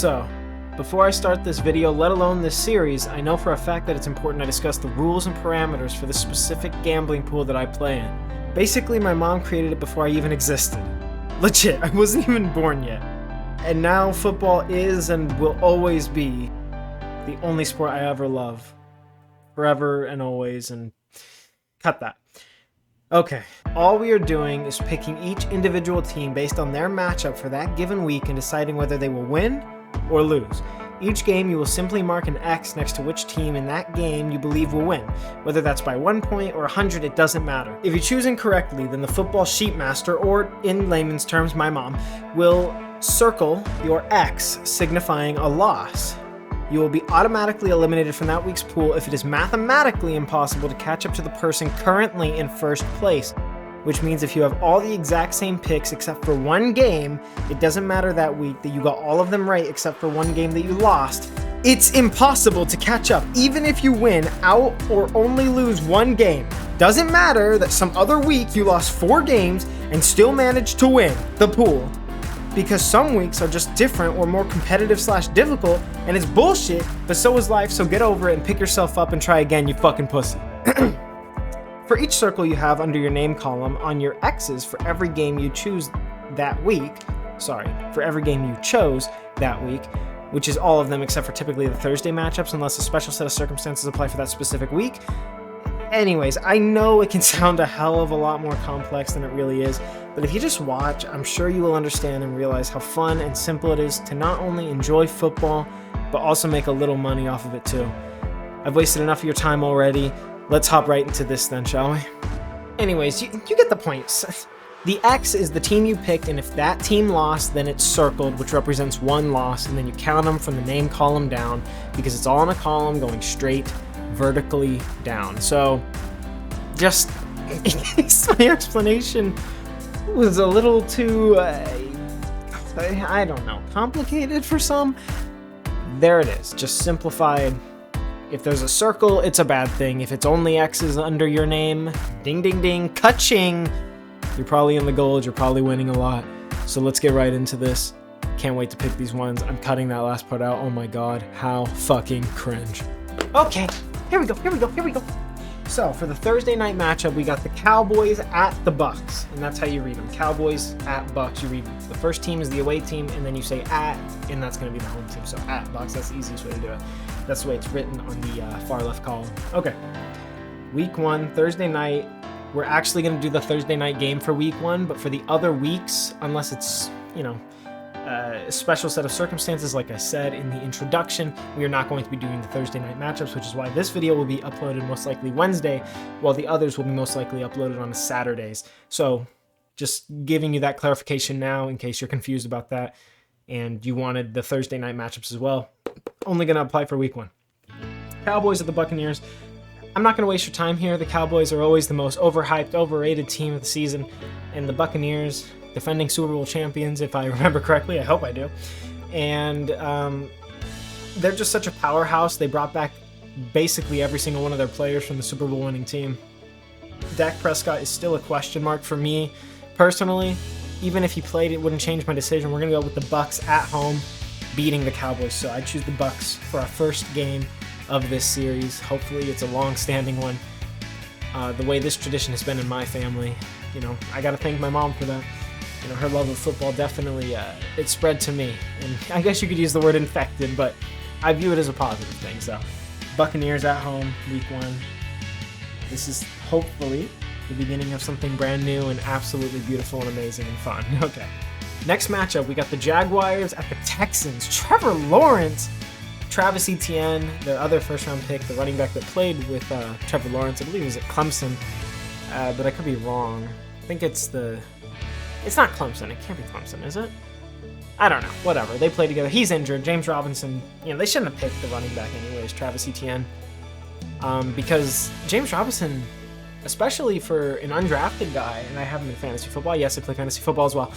So, before I start this video, let alone this series, I know for a fact that it's important I discuss the rules and parameters for the specific gambling pool that I play in. Basically, my mom created it before I even existed. Legit, I wasn't even born yet. And now football is and will always be the only sport I ever love. Forever and always, and cut that. Okay, all we are doing is picking each individual team based on their matchup for that given week and deciding whether they will win or lose. Each game you will simply mark an X next to which team in that game you believe will win. Whether that's by 1 point or 100, it doesn't matter. If you choose incorrectly, then the football sheepmaster, or in layman's terms, my mom, will circle your X, signifying a loss. You will be automatically eliminated from that week's pool if it is mathematically impossible to catch up to the person currently in first place. Which means if you have all the exact same picks except for one game, it doesn't matter that week that you got all of them right except for one game that you lost. It's impossible to catch up even if you win out or only lose one game. Doesn't matter that some other week you lost 4 games and still managed to win the pool. Because some weeks are just different or more competitive/difficult, and it's bullshit, but so is life, so get over it and pick yourself up and try again, you fucking pussy. For each circle you have under your name column on your X's for every game you choose that week, for every game you chose that week, which is all of them except for typically the Thursday matchups unless a special set of circumstances apply for that specific week. Anyways, I know it can sound a hell of a lot more complex than it really is, but if you just watch, I'm sure you will understand and realize how fun and simple it is to not only enjoy football, but also make a little money off of it too. I've wasted enough of your time already. Let's hop right into this then, shall we? Anyways, you get the point. The X is the team you picked, and if that team lost, then it's circled, which represents one loss, and then you count them from the name column down, because it's all in a column going straight vertically down. So, just in case my explanation was a little too, I don't know, complicated for some, there it is, just simplified. If there's a circle, it's a bad thing. If it's only X's under your name, ding, ding, ding, ka-ching, you're probably in the gold, you're probably winning a lot. So let's get right into this. Can't wait to pick these ones. I'm cutting that last part out. Oh my god, how fucking cringe. Okay, here we go. So for the Thursday night matchup, we got the Cowboys at the Bucks, and that's how you read them. Cowboys at Bucks. You read the first team is the away team, and then you say at, and that's going to be the home team. So at Bucks, that's the easiest way to do it. That's the way it's written on the far left column. Okay, week 1, Thursday night. We're actually going to do the Thursday night game for week 1, but for the other weeks, unless it's, a special set of circumstances, like I said in the introduction, we are not going to be doing the Thursday night matchups, which is why this video will be uploaded most likely Wednesday, while the others will be most likely uploaded on Saturdays. So just giving you that clarification now in case you're confused about that and you wanted the Thursday night matchups as well. Only going to apply for week 1. Cowboys at the Buccaneers. I'm not going to waste your time here. The Cowboys are always the most overhyped, overrated team of the season, and the Buccaneers, defending Super Bowl champions, if I remember correctly. I hope I do. And they're just such a powerhouse. They brought back basically every single one of their players from the Super Bowl winning team. Dak Prescott is still a question mark for me personally. Even if he played, it wouldn't change my decision. We're going to go with the Bucs at home, beating the Cowboys. So I choose the Bucs for our first game of this series. Hopefully it's a long-standing one. The way this tradition has been in my family, I got to thank my mom for that. Her love of football definitely, it spread to me. And I guess you could use the word infected, but I view it as a positive thing. So, Buccaneers at home, week 1. This is hopefully the beginning of something brand new and absolutely beautiful and amazing and fun. Okay. Next matchup, we got the Jaguars at the Texans. Trevor Lawrence, Travis Etienne, their other first-round pick, the running back that played with Trevor Lawrence. I believe it was at Clemson, but I could be wrong. I think it's not Clemson. It can't be Clemson, is it? I don't know. Whatever. They play together. He's injured. James Robinson, they shouldn't have picked the running back anyways, Travis Etienne. Because James Robinson, especially for an undrafted guy, and I have him in fantasy football. Yes, I play fantasy football as well.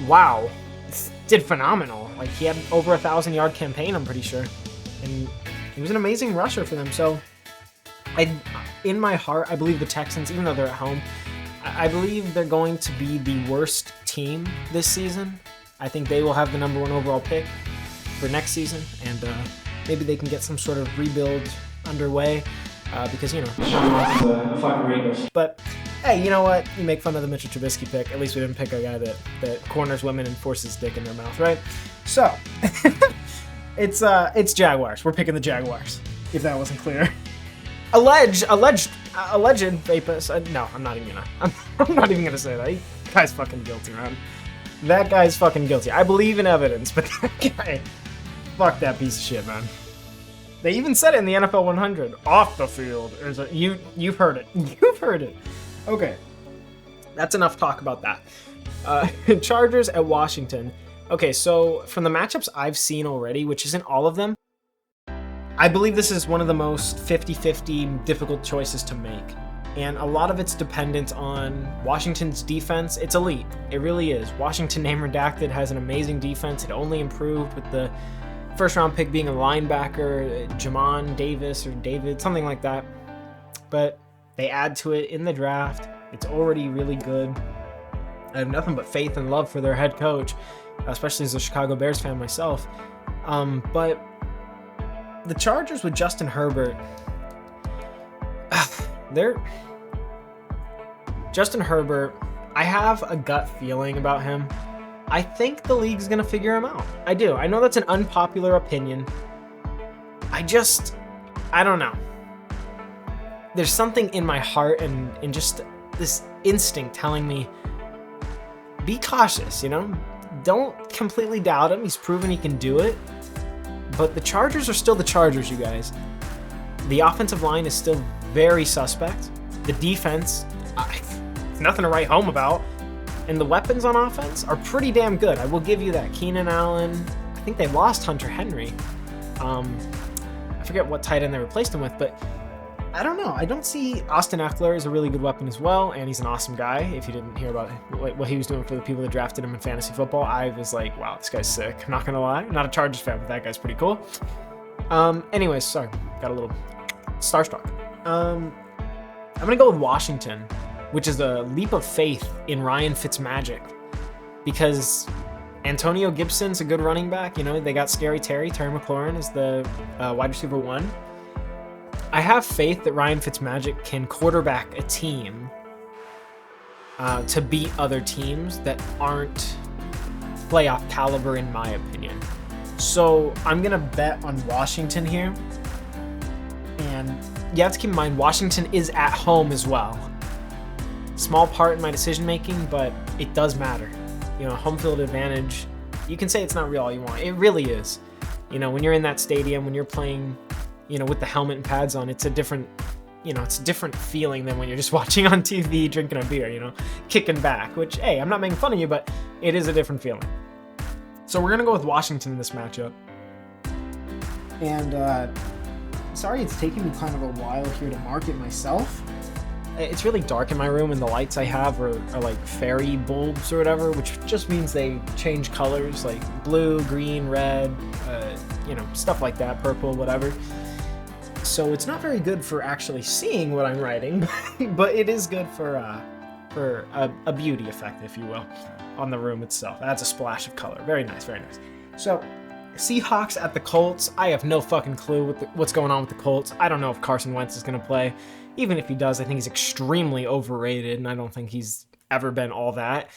Wow. Did phenomenal. Like, he had over a 1,000-yard campaign, I'm pretty sure. And he was an amazing rusher for them. So, in my heart, I believe the Texans, even though they're at home, I believe they're going to be the worst team this season. I think they will have the number 1 overall pick. for next season, and maybe they can get some sort of rebuild underway, because, you know, a fucking Eagles. But hey, you know what? You make fun of the Mitchell Trubisky pick. At least we didn't pick a guy that corners women and forces dick in their mouth, right? So, it's Jaguars. We're picking the Jaguars, if that wasn't clear. Alleged rapist. No, I'm not even gonna say that. That guy's fucking guilty, man. That guy's fucking guilty. I believe in evidence, but that guy, fuck that piece of shit, man. They even said it in the NFL 100. Off the field. You've heard it. You've heard it. Okay. That's enough talk about that. Chargers at Washington. Okay, so from the matchups I've seen already, which isn't all of them, I believe this is one of the most 50-50 difficult choices to make. And a lot of it's dependent on Washington's defense. It's elite. It really is. Washington, name redacted, has an amazing defense. It only improved with the first-round pick being a linebacker, Jamon Davis or David, something like that. But they add to it in the draft. It's already really good. I have nothing but faith and love for their head coach, especially as a Chicago Bears fan myself. But the Chargers with Justin Herbert, Justin Herbert, I have a gut feeling about him. I think the league's going to figure him out. I do. I know that's an unpopular opinion. I don't know. There's something in my heart and just this instinct telling me, be cautious, you know? Don't completely doubt him. He's proven he can do it. But the Chargers are still the Chargers, you guys. The offensive line is still very suspect. The defense, nothing to write home about. And the weapons on offense are pretty damn good. I will give you that. Keenan Allen. I think they lost Hunter Henry. I forget what tight end they replaced him with, but I don't know. I don't see Austin Eckler as a really good weapon as well, and he's an awesome guy. If you didn't hear about what he was doing for the people that drafted him in fantasy football, I was like, wow, this guy's sick. I'm not going to lie. I'm not a Chargers fan, but that guy's pretty cool. Anyways, sorry. Got a little starstruck. I'm going to go with Washington, which is a leap of faith in Ryan Fitzmagic, because Antonio Gibson's a good running back. You know, they got Terry McLaurin is the wide receiver 1. I have faith that Ryan Fitzmagic can quarterback a team to beat other teams that aren't playoff caliber, in my opinion. So I'm going to bet on Washington here. And you have to keep in mind, Washington is at home as well. Small part in my decision making, but it does matter. You know, home field advantage, you can say it's not real all you want. It really is. You know, when you're in that stadium, when you're playing, you know, with the helmet and pads on, it's a different feeling than when you're just watching on TV, drinking a beer, you know, kicking back, which, hey, I'm not making fun of you, but it is a different feeling. So we're going to go with Washington in this matchup. And, sorry it's taking me kind of a while here to mark it myself. It's really dark in my room, and the lights I have are like fairy bulbs or whatever, which just means they change colors, like blue, green, red, you know, stuff like that, purple, whatever. So it's not very good for actually seeing what I'm writing, but it is good for a beauty effect, if you will, on the room itself. Adds a splash of color. Very nice, very nice. So, Seahawks at the Colts. I have no fucking clue what's going on with the Colts. I don't know if Carson Wentz is going to play. Even if he does, I think he's extremely overrated, and I don't think he's ever been all that.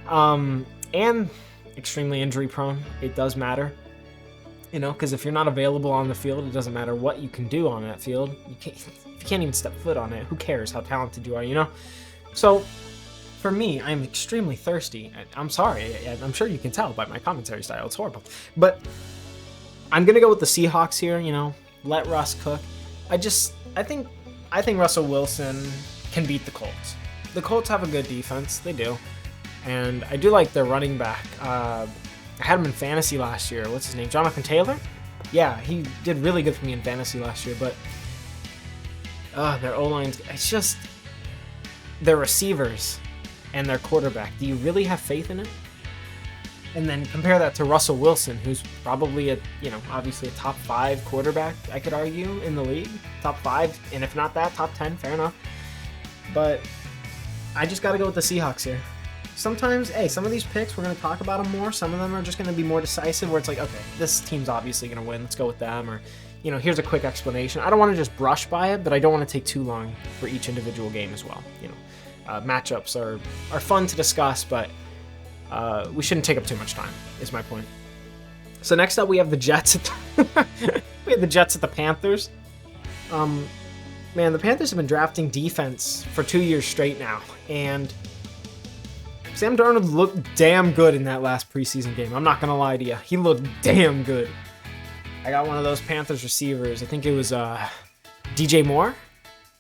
And extremely injury prone. It does matter. You know, because if you're not available on the field, it doesn't matter what you can do on that field. If you can't even step foot on it, who cares how talented you are, you know? So, for me, I'm extremely thirsty. I'm sorry. I'm sure you can tell by my commentary style. It's horrible. But I'm going to go with the Seahawks here, you know. Let Russ cook. I think Russell Wilson can beat the Colts. The Colts have a good defense. They do. And I do like their running back. I had him in fantasy last year. What's his name? Jonathan Taylor? Yeah, he did really good for me in fantasy last year, but their O-line's, it's just their receivers and their quarterback. Do you really have faith in it? And then compare that to Russell Wilson, who's probably obviously a top 5 quarterback, I could argue, in the league. Top 5, and if not that, top 10, fair enough. But I just got to go with the Seahawks here. sometimes, hey, some of these picks, we're going to talk about them more. Some of them are just going to be more decisive, where it's like, okay, this team's obviously going to win. Let's go with them. Or, you know, here's a quick explanation. I don't want to just brush by it, but I don't want to take too long for each individual game as well. You know, matchups are fun to discuss, but we shouldn't take up too much time, is my point. So next up, we have the Jets. We have the Jets at the Panthers. Man, the Panthers have been drafting defense for 2 years straight now, and Sam Darnold looked damn good in that last preseason game. I'm not going to lie to you. He looked damn good. I got one of those Panthers receivers. I think it was DJ Moore.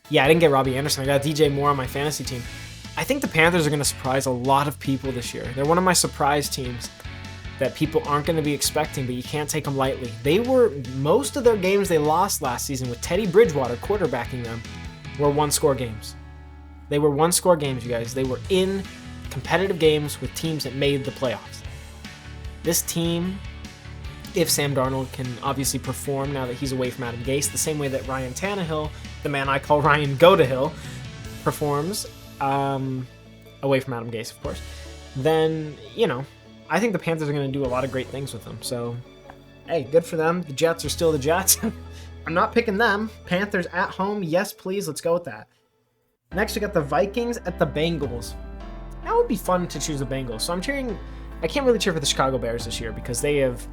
Yeah, I didn't get Robbie Anderson. I got DJ Moore on my fantasy team. I think the Panthers are going to surprise a lot of people this year. They're one of my surprise teams that people aren't going to be expecting, but you can't take them lightly. Most of their games they lost last season with Teddy Bridgewater quarterbacking them were one-score games. They were one-score games, you guys. They were in competitive games with teams that made the playoffs. This team, if Sam Darnold can obviously perform now that he's away from Adam Gase, the same way that Ryan Tannehill, the man I call Ryan Go-to-Hill, performs, away from Adam Gase, of course, then, you know, I think the Panthers are going to do a lot of great things with them. So, hey, good for them. The Jets are still the Jets. I'm not picking them. Panthers at home. Yes, please. Let's go with that. Next, we got the Vikings at the Bengals. That would be fun to choose the Bengals. So I can't really cheer for the Chicago Bears this year because they have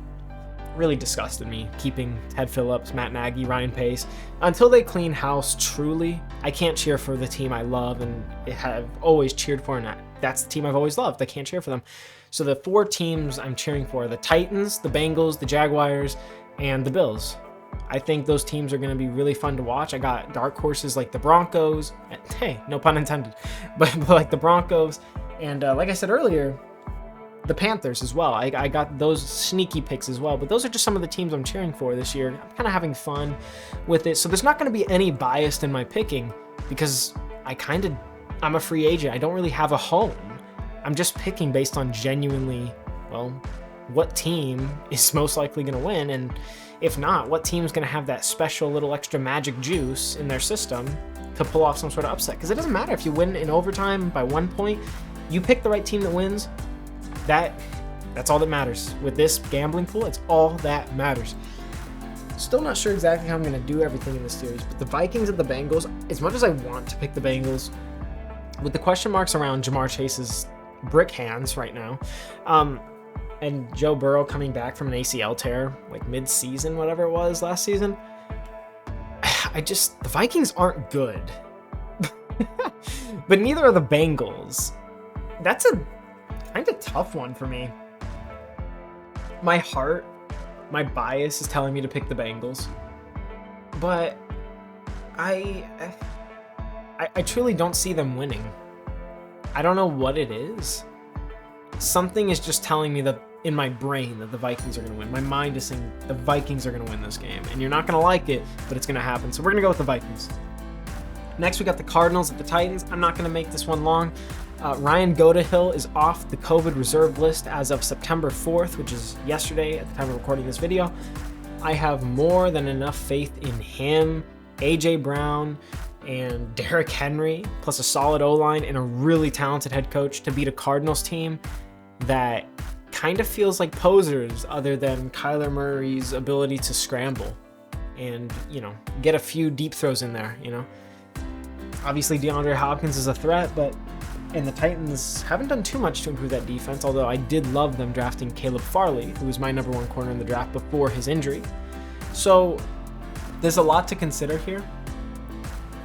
really disgusted me, keeping Ted Phillips, Matt Nagy, Ryan Pace. Until they clean house truly, I can't cheer for the team I love and have always cheered for, and that's the team I've always loved. I can't cheer for them. So the 4 teams I'm cheering for are the Titans, the Bengals, the Jaguars, and the Bills. I think those teams are going to be really fun to watch. I got dark horses like the Broncos. Hey, no pun intended. But like the Broncos. And like I said earlier, the Panthers as well. I got those sneaky picks as well. But those are just some of the teams I'm cheering for this year. I'm kind of having fun with it. So there's not going to be any bias in my picking because I'm a free agent. I don't really have a home. I'm just picking based on genuinely, well, what team is most likely going to win, and if not, what team's going to have that special little extra magic juice in their system to pull off some sort of upset. Because it doesn't matter if you win in overtime by 1 point. You pick the right team that wins. That's all that matters. With this gambling pool, it's all that matters. Still not sure exactly how I'm going to do everything in this series, but the Vikings and the Bengals, as much as I want to pick the Bengals, with the question marks around Jamar Chase's brick hands right now, and Joe Burrow coming back from an ACL tear, like mid-season, whatever it was last season, the Vikings aren't good. But neither are the Bengals. That's a kind of tough one for me. My heart, my bias is telling me to pick the Bengals, but I truly don't see them winning. I don't know what it is. Something is just telling me that in my brain that the Vikings are going to win. My mind is saying the Vikings are going to win this game. And you're not going to like it, but it's going to happen. So we're going to go with the Vikings. Next, we got the Cardinals at the Titans. I'm not going to make this one long. Ryan Go-to-Hill is off the COVID reserve list as of September 4th, which is yesterday at the time of recording this video. I have more than enough faith in him, A.J. Brown, and Derrick Henry, plus a solid O-line and a really talented head coach to beat a Cardinals team that kind of feels like posers other than Kyler Murray's ability to scramble and, you know, get a few deep throws in there, you know. Obviously, DeAndre Hopkins is a threat, and the Titans haven't done too much to improve that defense, although I did love them drafting Caleb Farley, who was my number 1 corner in the draft before his injury. So there's a lot to consider here.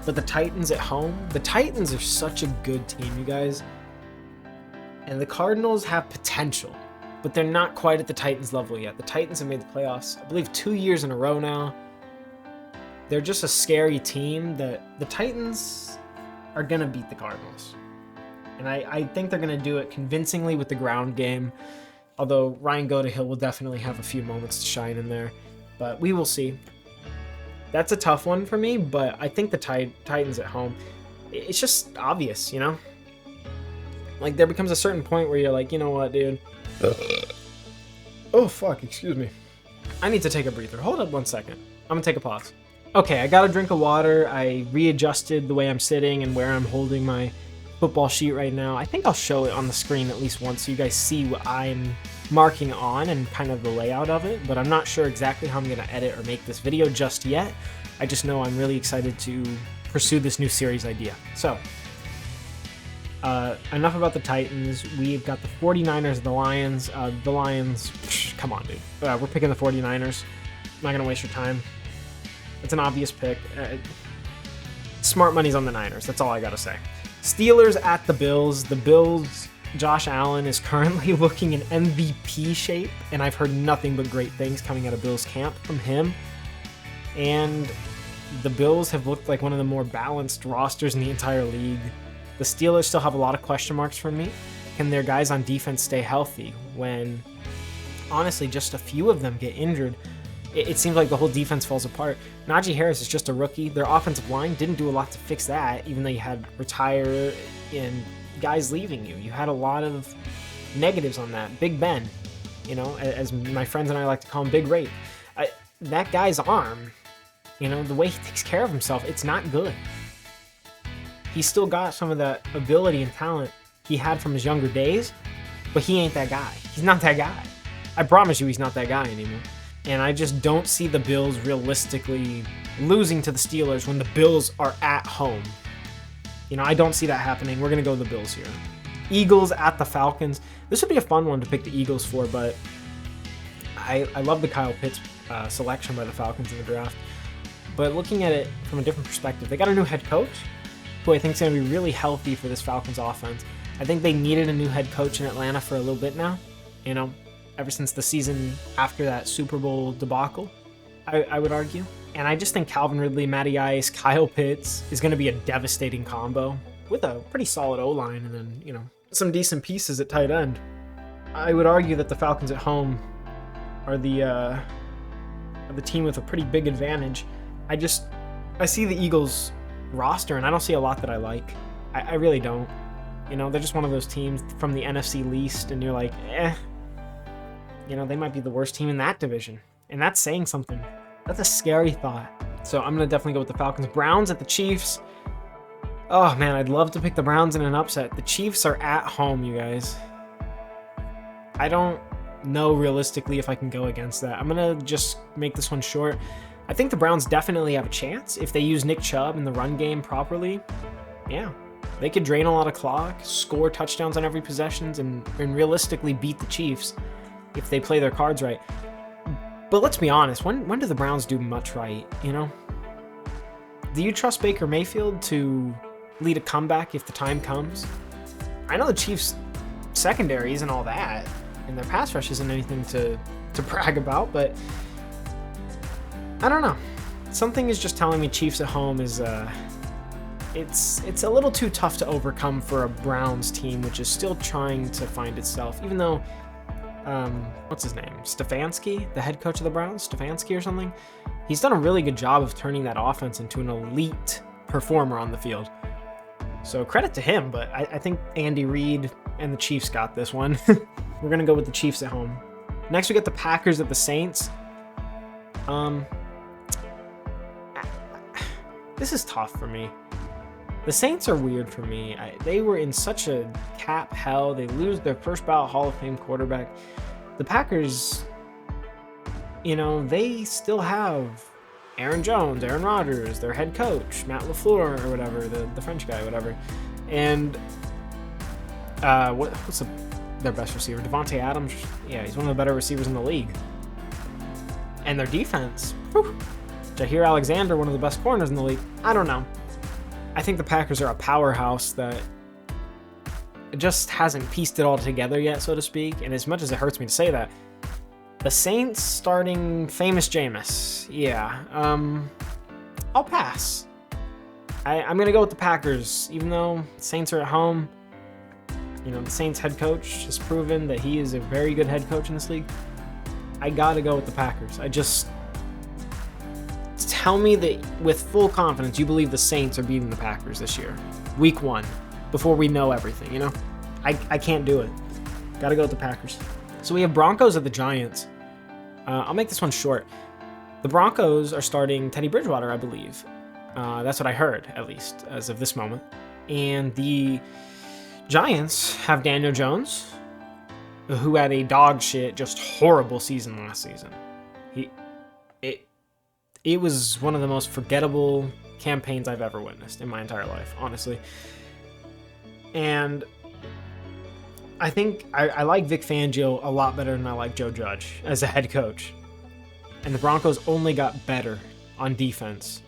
But the Titans at home, the Titans are such a good team, you guys. And the Cardinals have potential, but they're not quite at the Titans level yet. The Titans have made the playoffs, I believe, 2 years in a row now. They're just a scary team that the Titans are going to beat the Cardinals. And I think they're going to do it convincingly with the ground game, although Ryan Go-to-Hill will definitely have a few moments to shine in there. But we will see. That's a tough one for me, but I think the Titans at home, it's just obvious, you know? Like, there becomes a certain point where you're like, you know what, dude? Oh, fuck, excuse me. I need to take a breather. Hold up 1 second. I'm going to take a pause. Okay, I got a drink of water. I readjusted the way I'm sitting and where I'm holding my football sheet right now. I think I'll show it on the screen at least once so you guys see what I'm marking on and kind of the layout of it, but I'm not sure exactly how I'm going to edit or make this video just yet. I just know I'm really excited to pursue this new series idea. So, enough about the Titans. We've got the 49ers, the Lions. The Lions, come on, dude. We're picking the 49ers. I'm not going to waste your time. It's an obvious pick. Smart money's on the Niners. That's all I got to say. Steelers at the Bills. The Bills, Josh Allen is currently looking in MVP shape, and I've heard nothing but great things coming out of Bills camp from him. And the Bills have looked like one of the more balanced rosters in the entire league. The Steelers still have a lot of question marks for me. Can their guys on defense stay healthy when, honestly, just a few of them get injured? It seems like the whole defense falls apart. Najee Harris is just a rookie. Their offensive line didn't do a lot to fix that, even though you had retire and guys leaving you. You had a lot of negatives on that. Big Ben, you know, as my friends and I like to call him, Big Rape. That guy's arm, you know, the way he takes care of himself, it's not good. He's still got some of that ability and talent he had from his younger days, but he ain't that guy. He's not that guy. I promise you he's not that guy anymore. And I just don't see the Bills realistically losing to the Steelers when the Bills are at home. You know, I don't see that happening. We're going to go with the Bills here. Eagles at the Falcons. This would be a fun one to pick the Eagles for, but I love the Kyle Pitts selection by the Falcons in the draft. But looking at it from a different perspective, they got a new head coach who I think is going to be really healthy for this Falcons offense. I think they needed a new head coach in Atlanta for a little bit now, you know, ever since the season after that Super Bowl debacle, I would argue. And I just think Calvin Ridley, Matty Ice, Kyle Pitts is going to be a devastating combo with a pretty solid O-line and then, you know, some decent pieces at tight end. I would argue that the Falcons at home are the team with a pretty big advantage. I see the Eagles roster and I don't see a lot that I like. I really don't. You know, they're just one of those teams from the NFC least and you're like, you know, they might be the worst team in that division. And that's saying something. That's a scary thought. So I'm going to definitely go with the Falcons. Browns at the Chiefs. Oh, man, I'd love to pick the Browns in an upset. The Chiefs are at home, you guys. I don't know realistically if I can go against that. I'm going to just make this one short. I think the Browns definitely have a chance if they use Nick Chubb in the run game properly. Yeah, they could drain a lot of clock, score touchdowns on every possession, and realistically beat the Chiefs if they play their cards right. But let's be honest, when do the Browns do much right, you know? Do you trust Baker Mayfield to lead a comeback if the time comes? I know the Chiefs' secondary isn't all that, and their pass rush isn't anything to brag about, but I don't know. Something is just telling me Chiefs at home is it's a little too tough to overcome for a Browns team, which is still trying to find itself, even though what's his name? Stefanski, the head coach of the Browns, Stefanski or something. He's done a really good job of turning that offense into an elite performer on the field. So credit to him, but I think Andy Reid and the Chiefs got this one. We're going to go with the Chiefs at home. Next, we got the Packers at the Saints. This is tough for me. The Saints are weird for me. They were in such a cap hell. They lose their first ballot Hall of Fame quarterback. The Packers, you know, they still have Aaron Jones, Aaron Rodgers, their head coach, Matt LaFleur or whatever, the French guy, whatever. And what's their best receiver? Devontae Adams. Yeah, he's one of the better receivers in the league. And their defense, Jair Alexander, one of the best corners in the league. I don't know. I think the Packers are a powerhouse that just hasn't pieced it all together yet, so to speak. And as much as it hurts me to say that, the Saints starting famous Jameis. Yeah, I'll pass. I'm going to go with the Packers, even though the Saints are at home. You know, the Saints head coach has proven that he is a very good head coach in this league. I got to go with the Packers. Tell me that with full confidence you believe the Saints are beating the Packers this year. Week 1, before we know everything, you know? I can't do it. Got to go with the Packers. So we have Broncos at the Giants. I'll make this one short. The Broncos are starting Teddy Bridgewater, I believe. That's what I heard, at least, as of this moment. And the Giants have Daniel Jones, who had a dog shit, just horrible season last season. It was one of the most forgettable campaigns I've ever witnessed in my entire life, honestly. And I think I like Vic Fangio a lot better than I like Joe Judge as a head coach. And the Broncos only got better on defense,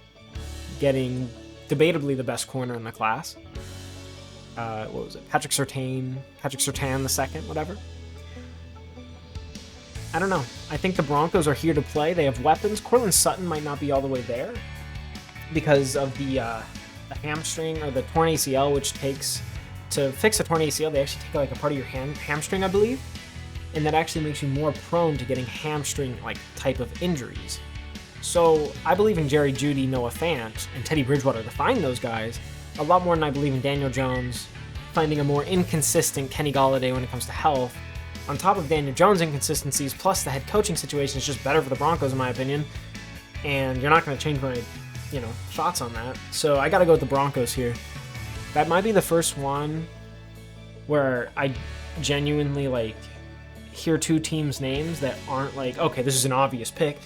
getting debatably the best corner in the class. What was it? Patrick Surtain the second, whatever. I don't know. I think the Broncos are here to play. They have weapons. Courtland Sutton might not be all the way there because of the hamstring or the torn ACL, which takes, to fix a torn ACL, they actually take like a part of your hamstring, I believe. And that actually makes you more prone to getting hamstring like type of injuries. So I believe in Jerry Jeudy, Noah Fant, and Teddy Bridgewater to find those guys a lot more than I believe in Daniel Jones finding a more inconsistent Kenny Golladay when it comes to health. On top of Daniel Jones' inconsistencies, plus the head coaching situation is just better for the Broncos in my opinion. And you're not going to change my, thoughts on that. So I got to go with the Broncos here. That might be the first one where I genuinely hear two teams' names that aren't okay, this is an obvious pick,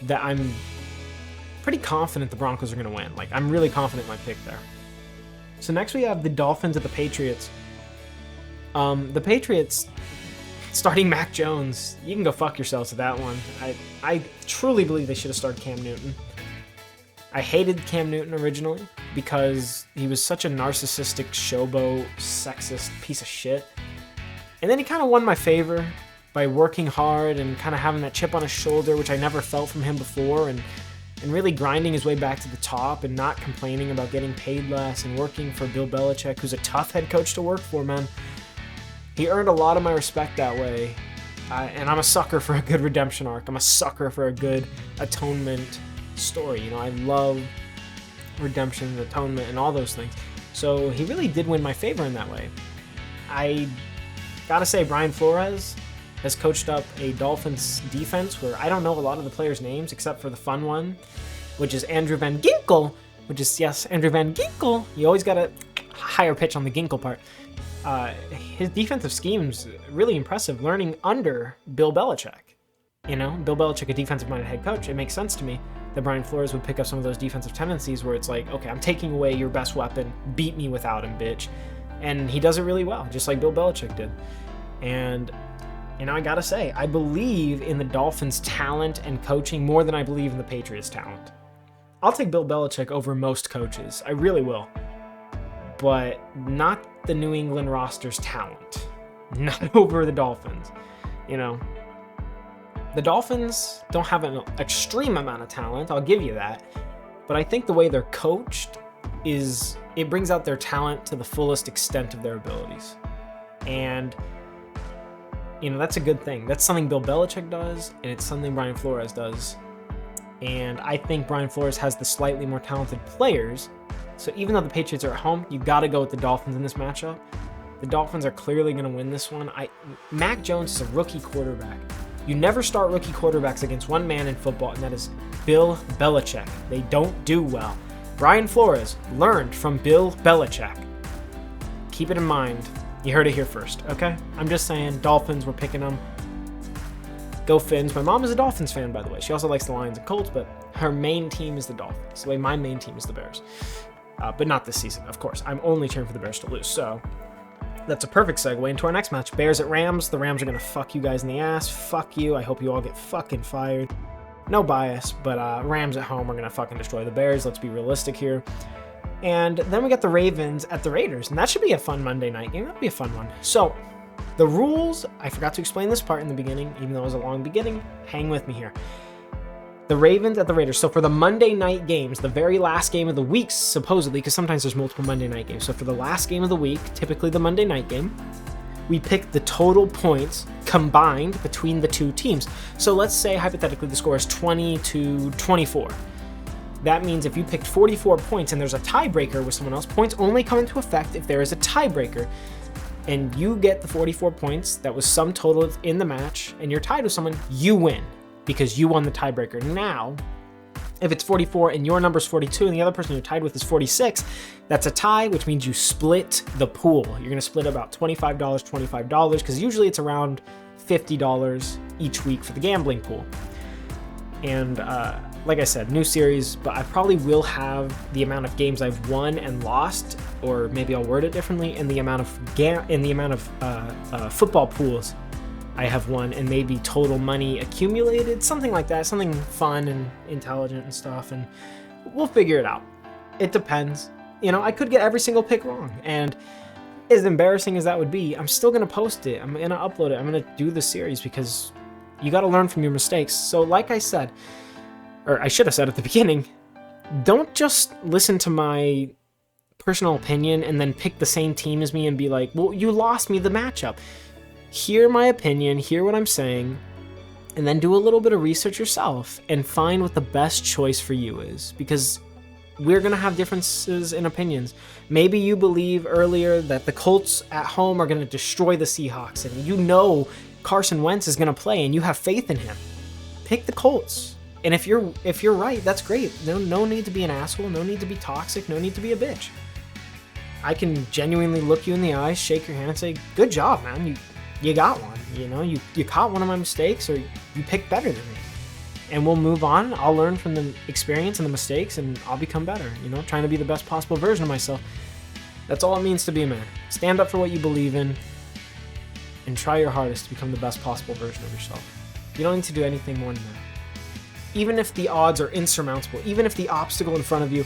that I'm pretty confident the Broncos are going to win. I'm really confident in my pick there. So next we have the Dolphins at the Patriots. The Patriots starting Mac Jones, you can go fuck yourselves with that one. I truly believe they should have started Cam Newton. I hated Cam Newton originally because he was such a narcissistic, showboat, sexist piece of shit. And then he kind of won my favor by working hard and kind of having that chip on his shoulder, which I never felt from him before, and really grinding his way back to the top and not complaining about getting paid less and working for Bill Belichick, who's a tough head coach to work for, man. He earned a lot of my respect that way, and I'm a sucker for a good redemption arc. I'm a sucker for a good atonement story. I love redemption, atonement, and all those things. So he really did win my favor in that way. I gotta say, Brian Flores has coached up a Dolphins defense where I don't know a lot of the players' names except for the fun one, which is Andrew Van Ginkel, which is, yes, Andrew Van Ginkel. You always got a higher pitch on the Ginkel part. His defensive scheme's really impressive, learning under Bill Belichick. Bill Belichick, a defensive-minded head coach, it makes sense to me that Brian Flores would pick up some of those defensive tendencies where it's okay, I'm taking away your best weapon, beat me without him, bitch. And he does it really well, just like Bill Belichick did. And I gotta say, I believe in the Dolphins' talent and coaching more than I believe in the Patriots' talent. I'll take Bill Belichick over most coaches. I really will. But not the New England roster's talent. Not over the Dolphins. The Dolphins don't have an extreme amount of talent, I'll give you that. But I think the way they're coached it brings out their talent to the fullest extent of their abilities. And that's a good thing. That's something Bill Belichick does, and it's something Brian Flores does. And I think Brian Flores has the slightly more talented players. So even though the Patriots are at home, you got to go with the Dolphins in this matchup. The Dolphins are clearly going to win this one. Mac Jones is a rookie quarterback. You never start rookie quarterbacks against one man in football, and that is Bill Belichick. They don't do well. Brian Flores learned from Bill Belichick. Keep it in mind. You heard it here first, okay? I'm just saying, Dolphins, we're picking them. Go Fins. My mom is a Dolphins fan, by the way. She also likes the Lions and Colts, but her main team is the Dolphins. The way my main team is the Bears. But not this season, of course. I'm only cheering for the Bears to lose, so that's a perfect segue into our next match. Bears at Rams. The Rams are going to fuck you guys in the ass. Fuck you. I hope you all get fucking fired. No bias, but Rams at home are going to fucking destroy the Bears. Let's be realistic here. And then we got the Ravens at the Raiders, and that should be a fun Monday night game. That'll be a fun one. So, the rules, I forgot to explain this part in the beginning, even though it was a long beginning. Hang with me here. The Ravens at the Raiders. So for the Monday night games, the very last game of the week, supposedly, because sometimes there's multiple Monday night games. So for the last game of the week, typically the Monday night game, we pick the total points combined between the two teams. So let's say, hypothetically, the score is 20-24. That means if you picked 44 points and there's a tiebreaker with someone else, points only come into effect if there is a tiebreaker. And you get the 44 points that was sum total in the match, and you're tied with someone, you win because you won the tiebreaker. Now, If it's 44 and your number's 42 and the other person you're tied with is 46, that's a tie, which means you split the pool. You're going to split about $25, because usually it's around $50 each week for the gambling pool. And like I said, new series, but I probably will have the amount of games I've won and lost, or maybe I'll word it differently, and the amount of football pools I have won, and maybe total money accumulated, something like that, something fun and intelligent and stuff, and we'll figure it out. It depends. You know, I could get every single pick wrong, and as embarrassing as that would be, I'm still going to post it. I'm going to upload it. I'm going to do the series, because you got to learn from your mistakes. So like I said, or I should have said at the beginning, don't just listen to my personal opinion and then pick the same team as me and be like, well, you lost me the matchup. Hear my opinion, hear what I'm saying, and then do a little bit of research yourself and find what the best choice for you is, because we're going to have differences in opinions. Maybe you believe earlier that the Colts at home are going to destroy the Seahawks, and you know Carson Wentz is going to play and you have faith in him. Pick the Colts. And if you're right, that's great. No need to be an asshole, no need to be toxic, no need to be a bitch. I can genuinely look you in the eyes, shake your hand, and say, good job, man. You got one. You know, you caught one of my mistakes, or you picked better than me. And we'll move on. I'll learn from the experience and the mistakes, and I'll become better, you know, trying to be the best possible version of myself. That's all it means to be a man. Stand up for what you believe in and try your hardest to become the best possible version of yourself. You don't need to do anything more than that. Even if the odds are insurmountable, even if the obstacle in front of you,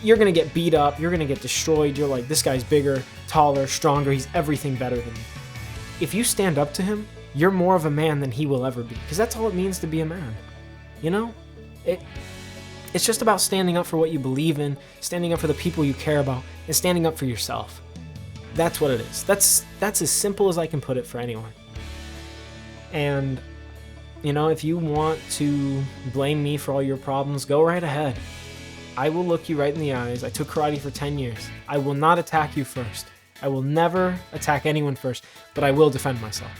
you're going to get beat up, you're going to get destroyed, you're like, this guy's bigger, taller, stronger, he's everything better than me. If you stand up to him, you're more of a man than he will ever be, because that's all it means to be a man. You know? It's just about standing up for what you believe in, standing up for the people you care about, and standing up for yourself. That's what it is. That's as simple as I can put it for anyone. And, you know, if you want to blame me for all your problems, go right ahead. I will look you right in the eyes. I took karate for 10 years. I will not attack you first. I will never attack anyone first, but I will defend myself.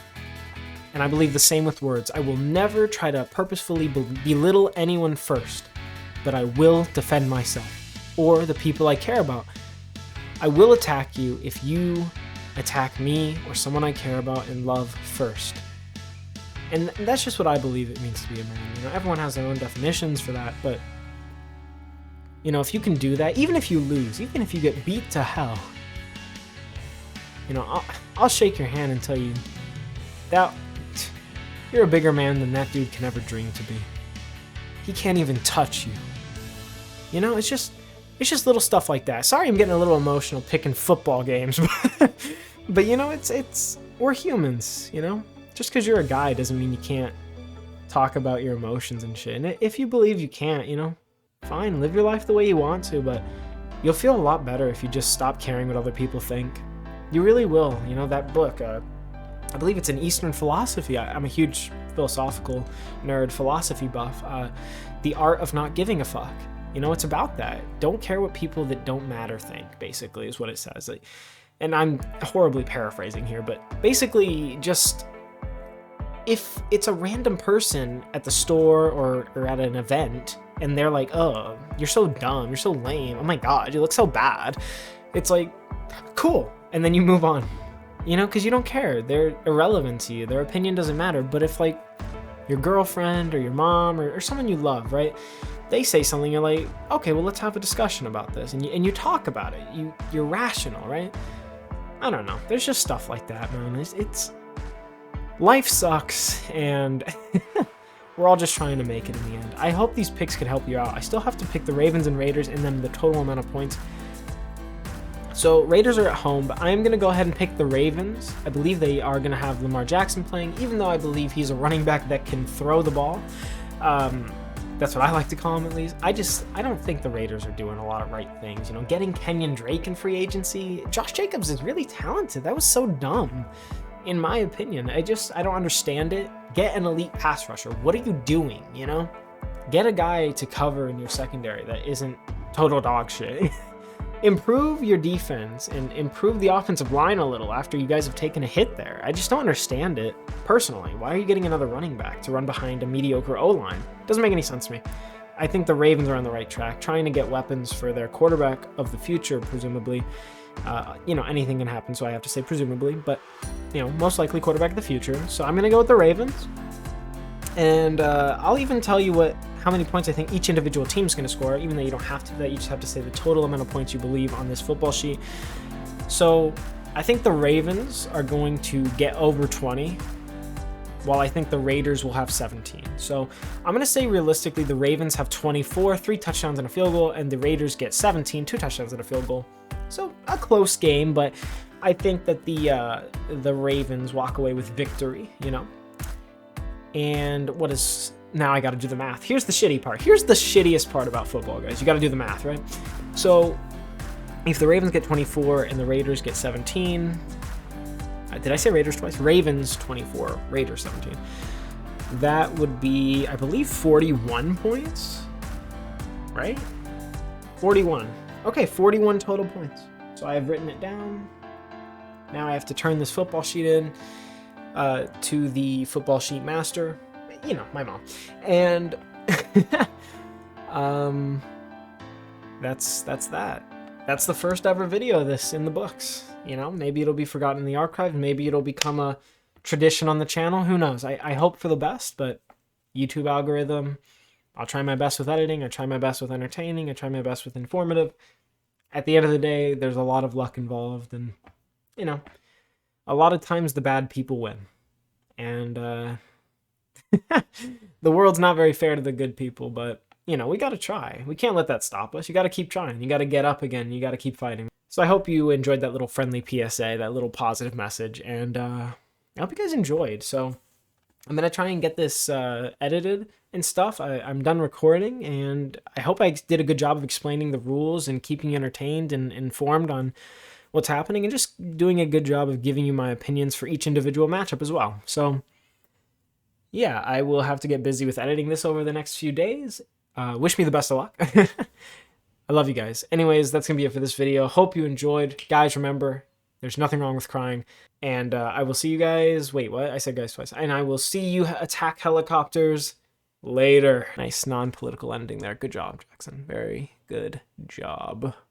And I believe the same with words. I will never try to purposefully belittle anyone first, but I will defend myself or the people I care about. I will attack you if you attack me or someone I care about and love first. And that's just what I believe it means to be a man. You know, everyone has their own definitions for that, but you know, if you can do that, even if you lose, even if you get beat to hell, you know, I'll shake your hand and tell you that you're a bigger man than that dude can ever dream to be. He can't even touch you. You know, it's just little stuff like that. Sorry, I'm getting a little emotional picking football games, but you know, it's we're humans. You know, just because you're a guy doesn't mean you can't talk about your emotions and shit. And if you believe you can't, you know, fine, live your life the way you want to, but you'll feel a lot better if you just stop caring what other people think. You really will. You know, that book, I believe it's an Eastern philosophy. I'm a huge philosophical nerd, philosophy buff. The Art of Not Giving a Fuck. You know, it's about that. Don't care what people that don't matter think, basically, is what it says. And I'm horribly paraphrasing here, but basically just, if it's a random person at the store or at an event, and they're like, oh, you're so dumb, you're so lame, oh my god, you look so bad, it's like, cool. And then you move on, you know, because you don't care. They're irrelevant to you. Their opinion doesn't matter. But if, like, your girlfriend or your mom or someone you love, right, they say something, you're like, okay, well, let's have a discussion about this. And you talk about it. You're rational, right? I don't know. There's just stuff like that, man. It's life sucks, and we're all just trying to make it in the end. I hope these picks could help you out. I still have to pick the Ravens and Raiders and then the total amount of points. So Raiders are at home, but I am going to go ahead and pick the Ravens. I believe they are going to have Lamar Jackson playing, even though I believe he's a running back that can throw the ball. That's what I like to call him, at least. I don't think the Raiders are doing a lot of right things. You know, getting Kenyon Drake in free agency. Josh Jacobs is really talented. That was so dumb, in my opinion. I don't understand it. Get an elite pass rusher. What are you doing, you know? Get a guy to cover in your secondary that isn't total dog shit. Improve your defense and improve the offensive line a little after you guys have taken a hit there. I just don't understand it, personally. Why are you getting another running back to run behind a mediocre O-line? Doesn't make any sense to me. I think the Ravens are on the right track, trying to get weapons for their quarterback of the future, presumably. Anything can happen, so I have to say presumably, but, most likely quarterback of the future. So I'm going to go with the Ravens. And I'll even tell you how many points I think each individual team is going to score, even though you don't have to do that. You just have to say the total amount of points you believe on this football sheet. So I think the Ravens are going to get over 20, while I think the Raiders will have 17. So I'm going to say realistically the Ravens have 24, 3 touchdowns and a field goal, and the Raiders get 17, 2 touchdowns and a field goal. So a close game, but I think that the Ravens walk away with victory, And now I got to do the math. Here's the shitty part. Here's the shittiest part about football, guys. You got to do the math, right? So if the Ravens get 24 and the Raiders get 17, did I say Raiders twice? Ravens 24, Raiders 17. That would be, I believe, 41 points, right? 41. Okay, 41 total points. So I have written it down. Now I have to turn this football sheet in to the football sheet master, my mom. And that's that. That's the first ever video of this in the books. Maybe it'll be forgotten in the archive. Maybe it'll become a tradition on the channel. Who knows? I hope for the best, but YouTube algorithm, I'll try my best with editing. I try my best with entertaining. I try my best with informative. At the end of the day, there's a lot of luck involved, and, a lot of times the bad people win. And the world's not very fair to the good people, but, we got to try. We can't let that stop us. You got to keep trying. You got to get up again. You got to keep fighting. So I hope you enjoyed that little friendly PSA, that little positive message, and I hope you guys enjoyed. So I'm going to try and get this edited and stuff. I'm done recording, and I hope I did a good job of explaining the rules and keeping you entertained and informed on what's happening, and just doing a good job of giving you my opinions for each individual matchup as well. So yeah, I will have to get busy with editing this over the next few days. Wish me the best of luck. I love you guys. Anyways, that's going to be it for this video. Hope you enjoyed. Guys, remember, there's nothing wrong with crying. And I will see you guys... Wait, what? I said guys twice. And I will see you attack helicopters later. Nice non-political ending there. Good job, Jackson. Very good job.